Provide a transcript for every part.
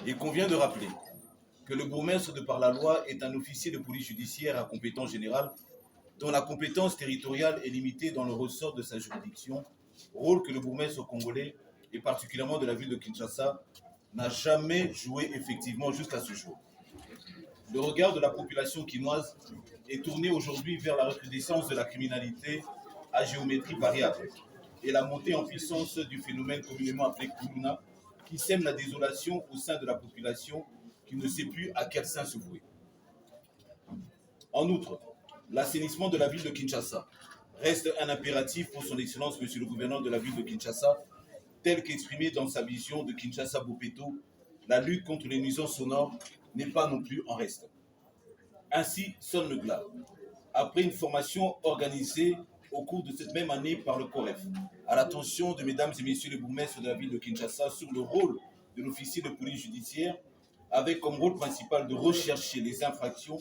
Il convient de rappeler que le bourgmestre, de par la loi, est un officier de police judiciaire à compétence générale, dont la compétence territoriale est limitée dans le ressort de sa juridiction, rôle que le bourgmestre congolais, et particulièrement de la ville de Kinshasa, n'a jamais joué effectivement jusqu'à ce jour. Le regard de la population quinoise est tourné aujourd'hui vers la recrudescence de la criminalité à géométrie variable et la montée en puissance du phénomène communément appelé Kuluna, qui sème la désolation au sein de la population qui ne sait plus à quel sein se vouer. En outre, l'assainissement de la ville de Kinshasa reste un impératif pour son Excellence, Monsieur le gouverneur de la ville de Kinshasa, tel qu'exprimé dans sa vision de Kinshasa Bopeto. La lutte contre les nuisances sonores n'est pas non plus en reste. Ainsi sonne le glas. Après une formation organisée au cours de cette même année par le COREF, à l'attention de mesdames et messieurs les bourgmestres de la ville de Kinshasa sur le rôle de l'officier de police judiciaire, avec comme rôle principal de rechercher les infractions,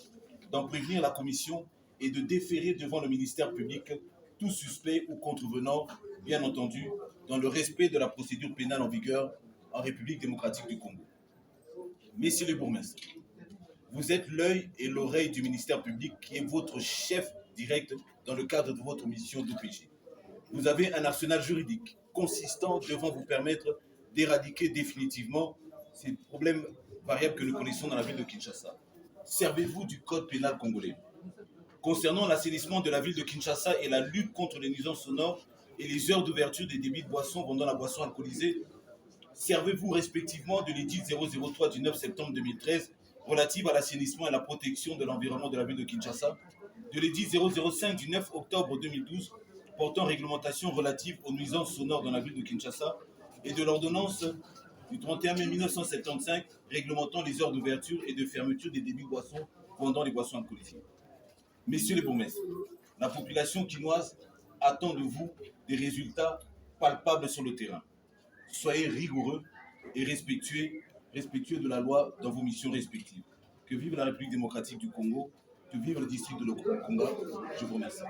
d'en prévenir la commission et de déférer devant le ministère public tout suspect ou contrevenant, bien entendu, dans le respect de la procédure pénale en vigueur en République démocratique du Congo. Messieurs les bourgmestres, vous êtes l'œil et l'oreille du ministère public qui est votre chef direct dans le cadre de votre mission d'OPG. Vous avez un arsenal juridique consistant devant vous permettre d'éradiquer définitivement ces problèmes variables que nous connaissons dans la ville de Kinshasa. Servez-vous du code pénal congolais. Concernant l'assainissement de la ville de Kinshasa et la lutte contre les nuisances sonores et les heures d'ouverture des débits de boissons vendant la boisson alcoolisée, servez-vous respectivement de l'édit 003 du 9 septembre 2013 relative à l'assainissement et à la protection de l'environnement de la ville de Kinshasa, de l'édit 005 du 9 octobre 2012 portant réglementation relative aux nuisances sonores dans la ville de Kinshasa et de l'ordonnance du 31 mai 1975 réglementant les heures d'ouverture et de fermeture des débits de boissons vendant les boissons alcoolisées. Messieurs les bourgmestres, la population quinoise attend de vous des résultats palpables sur le terrain. Soyez rigoureux et respectueux de la loi dans vos missions respectives. Que vive la République démocratique du Congo, que vive le district de Lokonga. Je vous remercie.